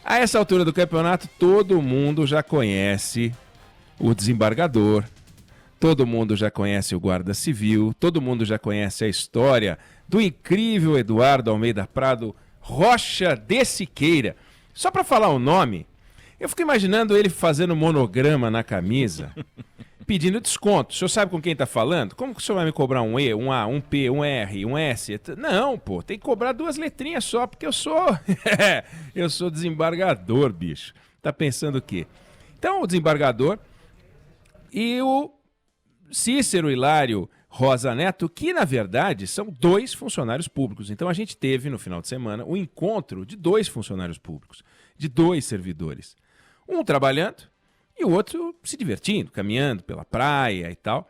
A essa altura do campeonato, todo mundo já conhece o desembargador, todo mundo já conhece o guarda civil, todo mundo já conhece a história do incrível Eduardo Almeida Prado Rocha de Siqueira. Só para falar o nome, eu fico imaginando ele fazendo monograma na camisa, pedindo desconto. O senhor sabe com quem está falando? Como que o senhor vai me cobrar um E, um A, um P, um R, um S? Não, pô, tem que cobrar 2 letrinhas só, porque eu sou eu sou desembargador, bicho. Tá pensando o quê? Então, o desembargador e o Cícero Hilário Rosa Neto, que na verdade são 2 funcionários públicos. Então a gente teve no final de semana o encontro de 2 funcionários públicos, de 2 servidores. Um trabalhando e o outro se divertindo, caminhando pela praia e tal.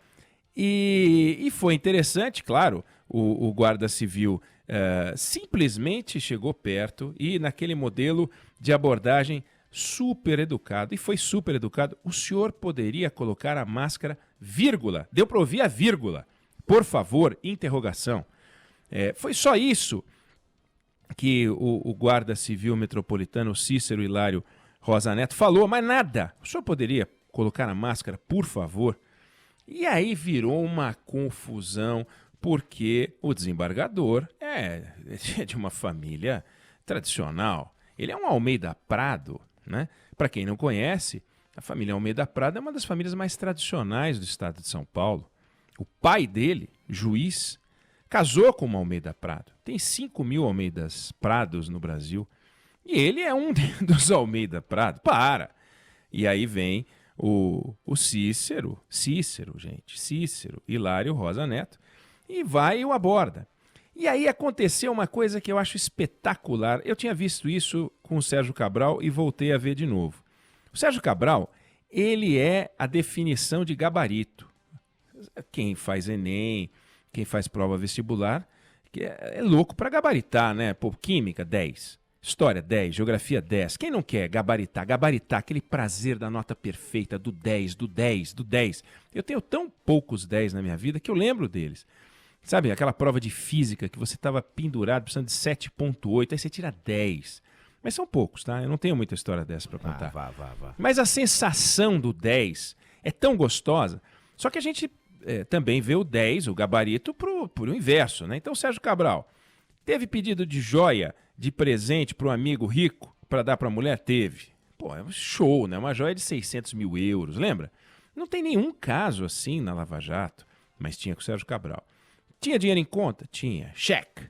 E foi interessante, claro, o guarda civil simplesmente chegou perto e naquele modelo de abordagem super educado, e foi super educado. O senhor poderia colocar a máscara, vírgula, deu para ouvir a vírgula, por favor, interrogação. Foi só isso que o guarda civil metropolitano Cícero Hilário Rosa Neto falou, mas nada. O senhor poderia colocar a máscara, por favor? E aí virou uma confusão, porque o desembargador é de uma família tradicional. Ele é um Almeida Prado, né? Para quem não conhece, a família Almeida Prado é uma das famílias mais tradicionais do estado de São Paulo. O pai dele, juiz, casou com uma Almeida Prado. Tem 5.000 Almeidas Prados no Brasil. E ele é um dos Almeida Prado. Para! E aí vem o Cícero, Hilário Rosa Neto, e vai e o aborda. E aí aconteceu uma coisa que eu acho espetacular. Eu tinha visto isso com o Sérgio Cabral e voltei a ver de novo. O Sérgio Cabral, ele é a definição de gabarito. Quem faz Enem, quem faz prova vestibular, é louco para gabaritar, né? Pô, química, 10. História, 10. Geografia, 10. Quem não quer gabaritar? Gabaritar, aquele prazer da nota perfeita, do 10, do 10, do 10. Eu tenho tão poucos 10 na minha vida que eu lembro deles. Sabe, aquela prova de física que você estava pendurado precisando de 7,8, aí você tira 10. Mas são poucos, tá? Eu não tenho muita história dessa para contar. Vá. Mas a sensação do 10 é tão gostosa. Só que a gente também vê o 10, o gabarito, pro inverso, né? Então, Sérgio Cabral, teve pedido de joia de presente para um amigo rico para dar para a mulher? Teve. Pô, é um show, né? Uma joia de 600 mil euros, lembra? Não tem nenhum caso assim na Lava Jato, mas tinha com o Sérgio Cabral. Tinha dinheiro em conta? Tinha. Cheque.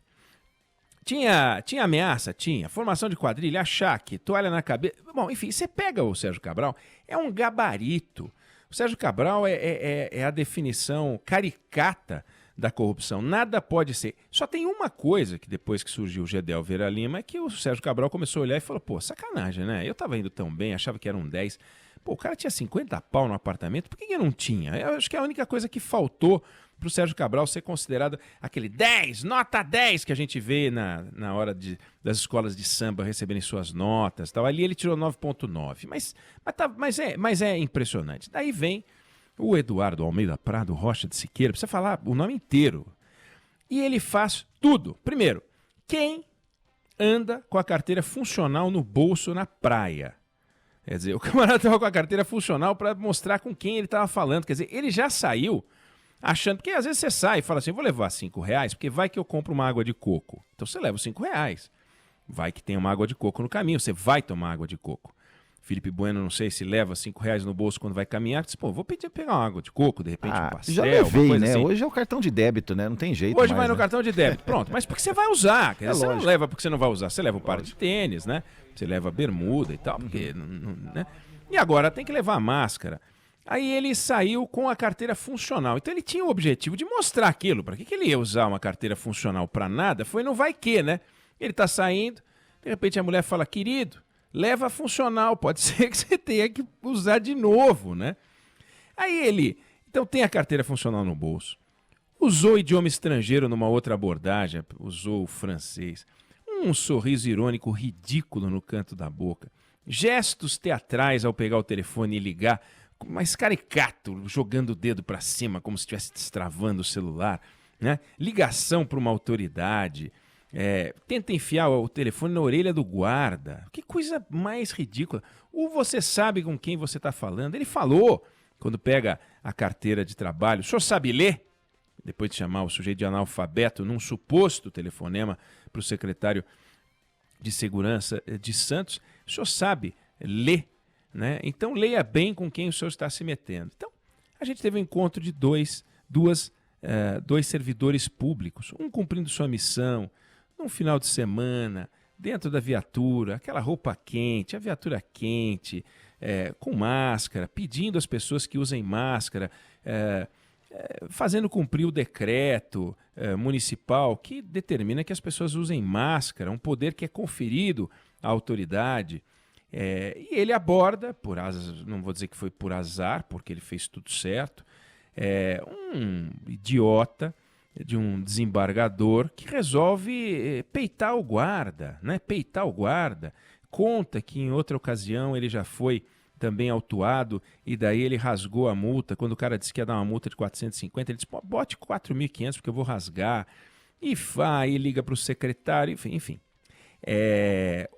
Tinha ameaça? Tinha. Formação de quadrilha? Achaque. Toalha na cabeça? Bom, enfim, você pega o Sérgio Cabral, é um gabarito. O Sérgio Cabral é a definição caricata da corrupção. Nada pode ser. Só tem uma coisa que depois que surgiu o Gedel Vera Lima é que o Sérgio Cabral começou a olhar e falou, pô, sacanagem, né? Eu tava indo tão bem, achava que era um 10. Pô, o cara tinha 50 pau no apartamento, por que eu não tinha? Eu acho que é a única coisa que faltou para o Sérgio Cabral ser considerado aquele 10, nota 10 que a gente vê na hora das escolas de samba receberem suas notas. Tal. Ali ele tirou 9,9. Mas é impressionante. Daí vem o Eduardo Almeida Prado Rocha de Siqueira, precisa falar o nome inteiro. E ele faz tudo. Primeiro, quem anda com a carteira funcional no bolso na praia? Quer dizer, o camarada estava com a carteira funcional para mostrar com quem ele estava falando. Quer dizer, ele já saiu achando, porque às vezes você sai e fala assim, vou levar R$5, porque vai que eu compro uma água de coco. Então você leva os R$5. Vai que tem uma água de coco no caminho, você vai tomar água de coco. Felipe Bueno, não sei se leva R$5 no bolso quando vai caminhar, diz, pô, vou pedir pegar uma água de coco, de repente um pastel, já levei, uma coisa né? assim. Hoje é o cartão de débito, né? Não tem jeito Hoje mais, vai no né? cartão de débito, pronto. Mas porque você vai usar, quer dizer, você não lógico. leva porque você não vai usar, você leva o par de tênis, né? Você leva a bermuda e tal, porque, né? E agora tem que levar a máscara. Aí ele saiu com a carteira funcional. Então ele tinha o objetivo de mostrar aquilo. Para que ele ia usar uma carteira funcional para nada? Foi no vai que, né? Ele tá saindo, de repente a mulher fala, querido, leva a funcional, pode ser que você tenha que usar de novo, né? Aí ele, então tem a carteira funcional no bolso. Usou idioma estrangeiro numa outra abordagem, usou o francês. Um sorriso irônico ridículo no canto da boca. Gestos teatrais ao pegar o telefone e ligar, mas caricato, jogando o dedo para cima, como se estivesse destravando o celular, né? Ligação para uma autoridade, Tenta enfiar o telefone na orelha do guarda. Que coisa mais ridícula. Ou você sabe com quem você está falando. Ele falou, quando pega a carteira de trabalho, o senhor sabe ler? Depois de chamar o sujeito de analfabeto num suposto telefonema para o secretário de Segurança de Santos, o senhor sabe ler, né? Então leia bem com quem o senhor está se metendo. Então, a gente teve um encontro de dois servidores públicos, um cumprindo sua missão, num final de semana, dentro da viatura, aquela roupa quente, a viatura quente, com máscara, pedindo às pessoas que usem máscara, fazendo cumprir o decreto municipal que determina que as pessoas usem máscara, um poder que é conferido à autoridade. E ele aborda, não vou dizer que foi por azar, porque ele fez tudo certo, um idiota de um desembargador que resolve peitar o guarda, né? Peitar o guarda. Conta que em outra ocasião ele já foi também autuado e daí ele rasgou a multa. Quando o cara disse que ia dar uma multa de 450, ele disse, bote 4.500 porque eu vou rasgar. E liga para o secretário, enfim.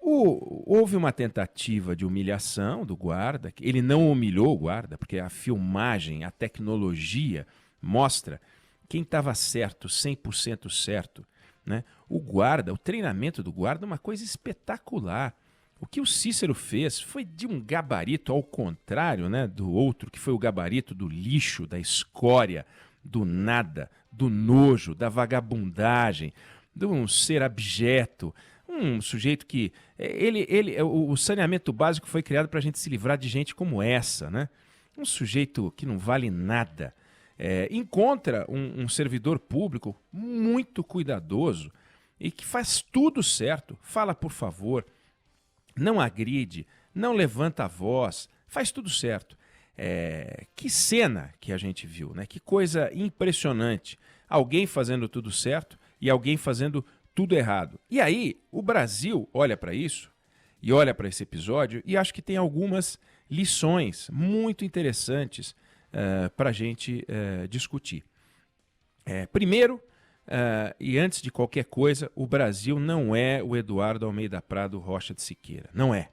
Houve uma tentativa de humilhação do guarda. Ele não humilhou o guarda, porque a filmagem, a tecnologia mostra quem estava certo, 100% certo, né? O treinamento do guarda é uma coisa espetacular. O que o Cícero fez foi de um gabarito ao contrário, né, do outro, que foi o gabarito do lixo, da escória, do nada, do nojo, da vagabundagem, de um ser abjeto, um sujeito que... o saneamento básico foi criado para a gente se livrar de gente como essa, né? Um sujeito que não vale nada. Encontra um servidor público muito cuidadoso e que faz tudo certo, fala por favor, não agride, não levanta a voz, faz tudo certo. Que cena que a gente viu, né? Que coisa impressionante. Alguém fazendo tudo certo e alguém fazendo tudo errado. E aí, o Brasil olha para isso e olha para esse episódio e acho que tem algumas lições muito interessantes para a gente discutir. Primeiro, e antes de qualquer coisa, o Brasil não é o Eduardo Almeida Prado Rocha de Siqueira. Não é.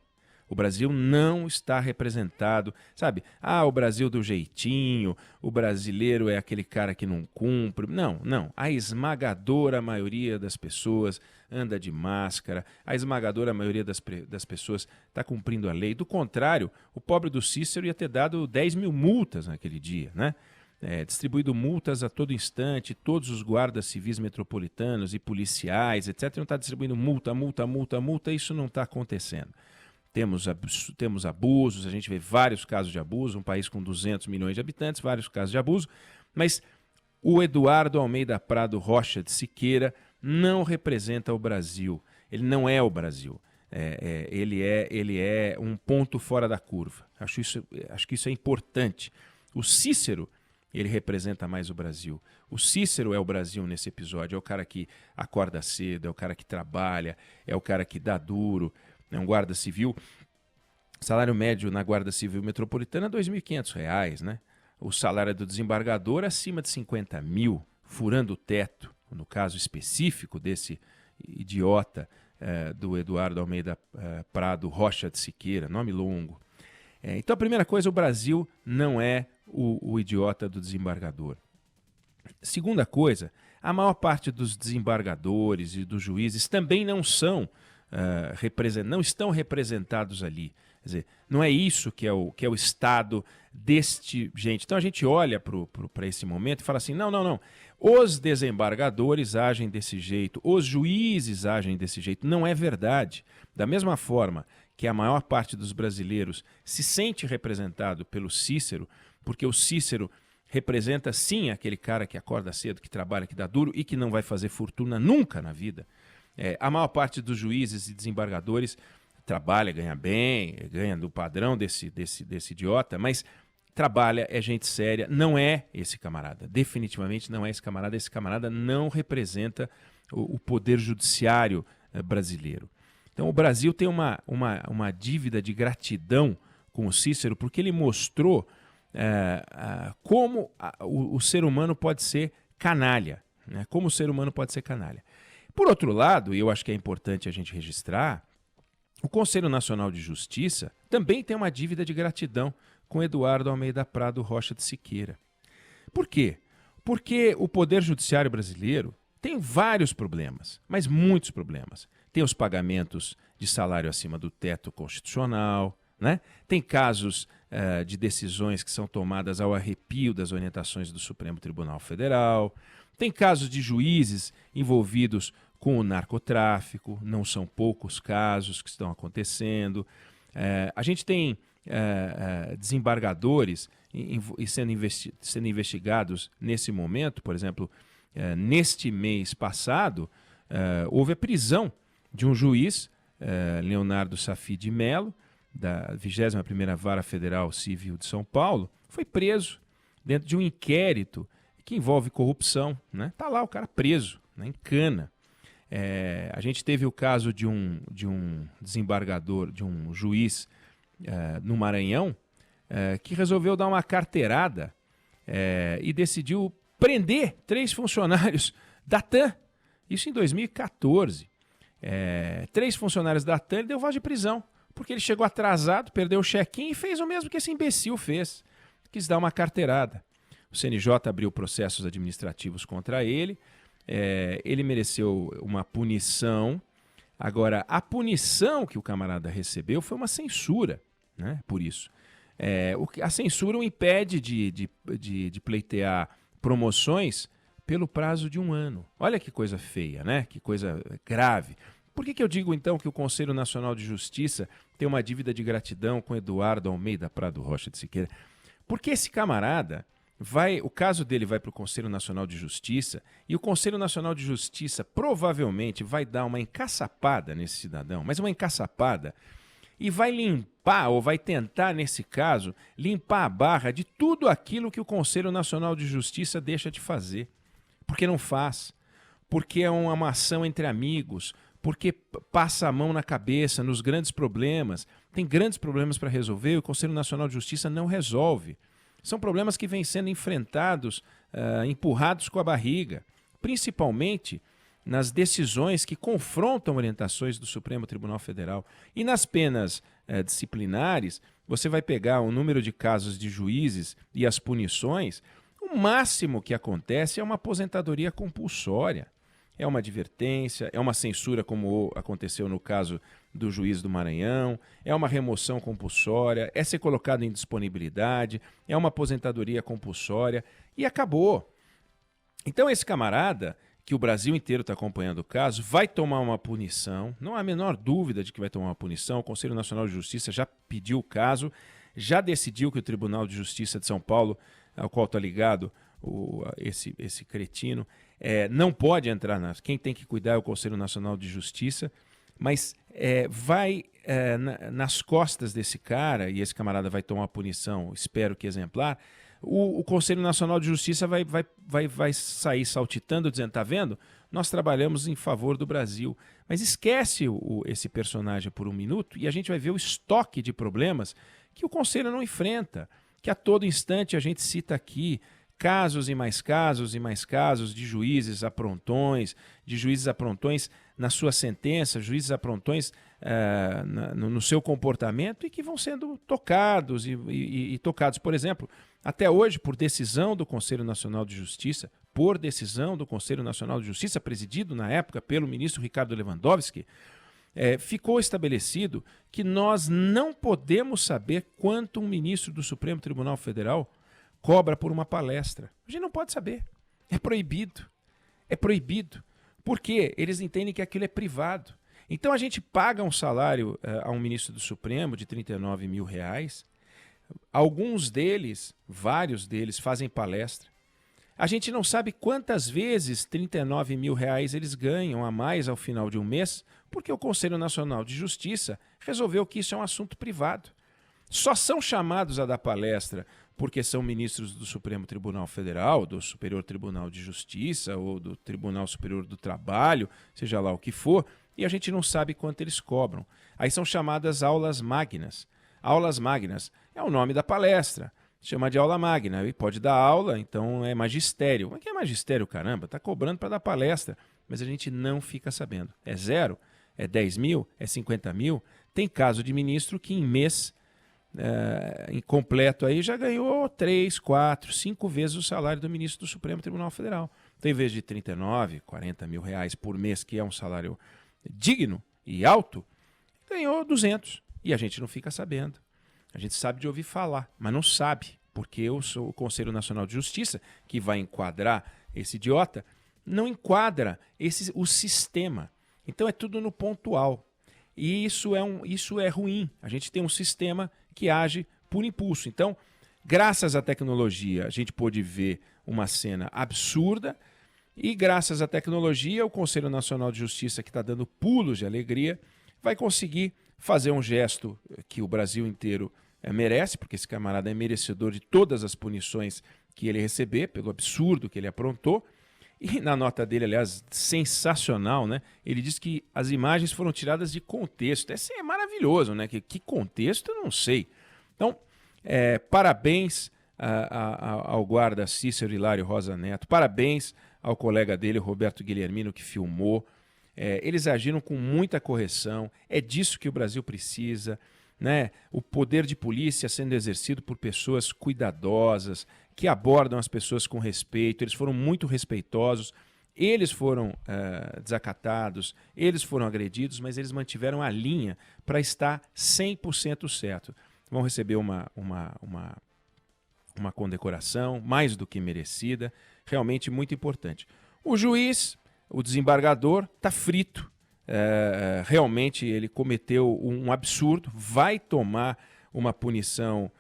O Brasil não está representado, sabe? O Brasil do jeitinho, o brasileiro é aquele cara que não cumpre. Não. A esmagadora maioria das pessoas anda de máscara, a esmagadora maioria das pessoas está cumprindo a lei. Do contrário, o pobre do Cícero ia ter dado 10 mil multas naquele dia, né? Distribuído multas a todo instante, todos os guardas civis metropolitanos e policiais, etc., não está distribuindo multa, isso não está acontecendo. Temos abusos, a gente vê vários casos de abuso, um país com 200 milhões de habitantes, vários casos de abuso, mas o Eduardo Almeida Prado Rocha de Siqueira não representa o Brasil, ele não é o Brasil, ele é um ponto fora da curva. Acho que isso é importante. O Cícero, ele representa mais o Brasil. O Cícero é o Brasil nesse episódio, é o cara que acorda cedo, é o cara que trabalha, é o cara que dá duro, é um guarda civil. Salário médio na Guarda Civil Metropolitana é R$ 2.500, né? O salário do desembargador acima de 50 mil, furando o teto, no caso específico desse idiota do Eduardo Almeida Prado Rocha de Siqueira, nome longo. Então a primeira coisa, o Brasil não é o idiota do desembargador. Segunda coisa, a maior parte dos desembargadores e dos juízes também não estão representados ali. Quer dizer, não é isso que é o estado deste gente. Então a gente olha para esse momento e fala assim, não. Os desembargadores agem desse jeito, os juízes agem desse jeito. Não é verdade. Da mesma forma que a maior parte dos brasileiros se sente representado pelo Cícero, porque o Cícero representa sim aquele cara que acorda cedo, que trabalha, que dá duro e que não vai fazer fortuna nunca na vida. A maior parte dos juízes e desembargadores trabalha, ganha bem, ganha do padrão desse idiota, mas trabalha, é gente séria, não é esse camarada, definitivamente não é esse camarada não representa o poder judiciário brasileiro. Então o Brasil tem uma dívida de gratidão com o Cícero, porque ele mostrou como o ser humano pode ser canalha, né? Como o ser humano pode ser canalha. Por outro lado, e eu acho que é importante a gente registrar, o Conselho Nacional de Justiça também tem uma dívida de gratidão com Eduardo Almeida Prado Rocha de Siqueira. Por quê? Porque o Poder Judiciário brasileiro tem vários problemas, mas muitos problemas. Tem os pagamentos de salário acima do teto constitucional, né? Tem casos de decisões que são tomadas ao arrepio das orientações do Supremo Tribunal Federal. Tem casos de juízes envolvidos com o narcotráfico, não são poucos casos que estão acontecendo. A gente tem desembargadores sendo investigados nesse momento. Por exemplo, neste mês passado, houve a prisão de um juiz, Leonardo Safi de Mello, da 21ª Vara Federal Civil de São Paulo, foi preso dentro de um inquérito que envolve corrupção. Está lá o cara preso, em cana. A gente teve o caso de um desembargador, de um juiz no Maranhão, que resolveu dar uma carteirada e decidiu prender 3 funcionários da TAM. Isso em 2014. 3 funcionários da TAM, ele deu voz de prisão, porque ele chegou atrasado, perdeu o check-in e fez o mesmo que esse imbecil fez. Quis dar uma carteirada. O CNJ abriu processos administrativos contra ele. Ele mereceu uma punição. Agora, a punição que o camarada recebeu foi uma censura, por isso. A censura o impede de pleitear promoções pelo prazo de 1 ano. Olha que coisa feia, que coisa grave. Por que eu digo, então, que o Conselho Nacional de Justiça tem uma dívida de gratidão com Eduardo Almeida Prado Rocha de Siqueira? Porque esse camarada, o caso dele vai para o Conselho Nacional de Justiça e o Conselho Nacional de Justiça provavelmente vai dar uma encaçapada nesse cidadão, mas uma encaçapada, e vai limpar, ou vai tentar, nesse caso, limpar a barra de tudo aquilo que o Conselho Nacional de Justiça deixa de fazer. Porque não faz, porque é uma ação entre amigos, porque passa a mão na cabeça nos grandes problemas. Tem grandes problemas para resolver e o Conselho Nacional de Justiça não resolve. São problemas que vêm sendo enfrentados, empurrados com a barriga, principalmente nas decisões que confrontam orientações do Supremo Tribunal Federal. E nas penas disciplinares, você vai pegar o número de casos de juízes e as punições, o máximo que acontece é uma aposentadoria compulsória. É uma advertência, é uma censura, como aconteceu no caso do juiz do Maranhão, é uma remoção compulsória, é ser colocado em disponibilidade, é uma aposentadoria compulsória e acabou. Então esse camarada, que o Brasil inteiro está acompanhando o caso, vai tomar uma punição, não há a menor dúvida de que vai tomar uma punição. O Conselho Nacional de Justiça já pediu o caso, já decidiu que o Tribunal de Justiça de São Paulo, ao qual está ligado esse cretino, não pode entrar quem tem que cuidar é o Conselho Nacional de Justiça, mas vai nas costas desse cara, e esse camarada vai tomar uma punição, espero que exemplar. O Conselho Nacional de Justiça vai sair saltitando, dizendo, tá vendo? Nós trabalhamos em favor do Brasil. Mas esquece esse personagem por 1 minuto e a gente vai ver o estoque de problemas que o Conselho não enfrenta, que a todo instante a gente cita aqui, casos e mais casos e mais casos de juízes aprontões, na sua sentença, juízes aprontões no seu comportamento e que vão sendo tocados e tocados. Por exemplo, até hoje, por decisão do Conselho Nacional de Justiça, presidido na época pelo ministro Ricardo Lewandowski, ficou estabelecido que nós não podemos saber quanto um ministro do Supremo Tribunal Federal cobra por uma palestra. A gente não pode saber. É proibido. É proibido. Porque eles entendem que aquilo é privado. Então a gente paga um salário a um ministro do Supremo de R$39 mil. Alguns deles, vários deles, fazem palestra. A gente não sabe quantas vezes R$39 mil eles ganham a mais ao final de um mês, porque o Conselho Nacional de Justiça resolveu que isso é um assunto privado. Só são chamados a dar palestra porque são ministros do Supremo Tribunal Federal, do Superior Tribunal de Justiça ou do Tribunal Superior do Trabalho, seja lá o que for, e a gente não sabe quanto eles cobram. Aí são chamadas aulas magnas. Aulas magnas é o nome da palestra. Chama de aula magna. E pode dar aula, então é magistério. O que é magistério, caramba? Está cobrando para dar palestra. mas a gente não fica sabendo. É 0? É 10 mil? É 50 mil? Tem caso de ministro que em mês incompleto aí já ganhou 3, 4, 5 vezes o salário do ministro do Supremo Tribunal Federal. Então, em vez de 39, 40 mil reais por mês, que é um salário digno e alto, ganhou 200. E a gente não fica sabendo. A gente sabe de ouvir falar, mas não sabe, porque eu sou o Conselho Nacional de Justiça, que vai enquadrar esse idiota, não enquadra o sistema. Então é tudo no pontual. E isso é ruim. A gente tem um sistema que age por impulso. Então, graças à tecnologia, a gente pôde ver uma cena absurda e graças à tecnologia, o Conselho Nacional de Justiça, que está dando pulos de alegria, vai conseguir fazer um gesto que o Brasil inteiro merece, porque esse camarada é merecedor de todas as punições que ele receber, pelo absurdo que ele aprontou. E na nota dele, aliás, sensacional, né? Ele diz que as imagens foram tiradas de contexto. Esse é maravilhoso, né? Que contexto, eu não sei. Então, parabéns ao guarda Cícero Hilário Rosa Neto, parabéns ao colega dele, Roberto Guilhermino, que filmou. Eles agiram com muita correção, é disso que o Brasil precisa, né? O poder de polícia sendo exercido por pessoas cuidadosas, que abordam as pessoas com respeito. Eles foram muito respeitosos, eles foram desacatados, eles foram agredidos, mas eles mantiveram a linha para estar 100% certo. Vão receber uma condecoração mais do que merecida, realmente muito importante. O juiz, o desembargador, está frito. Realmente ele cometeu um absurdo, vai tomar uma punição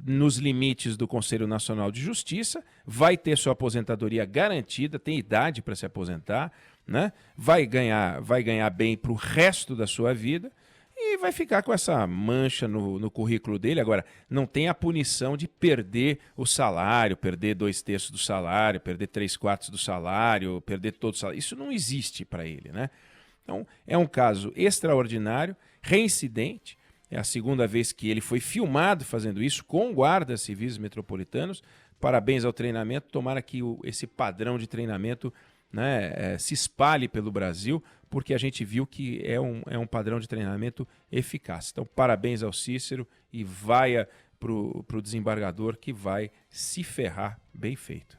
nos limites do Conselho Nacional de Justiça, vai ter sua aposentadoria garantida, tem idade para se aposentar, né? Vai ganhar bem para o resto da sua vida e vai ficar com essa mancha no currículo dele. Agora, não tem a punição de perder o salário, perder 2/3 do salário, perder 3/4 do salário, perder todo o salário. Isso não existe para ele, né? Então, é um caso extraordinário, reincidente. É a segunda vez que ele foi filmado fazendo isso com guardas civis metropolitanos. Parabéns ao treinamento. Tomara que esse padrão de treinamento, né, se espalhe pelo Brasil, porque a gente viu que é um padrão de treinamento eficaz. Então, parabéns ao Cícero e vaia para o desembargador, que vai se ferrar bem feito.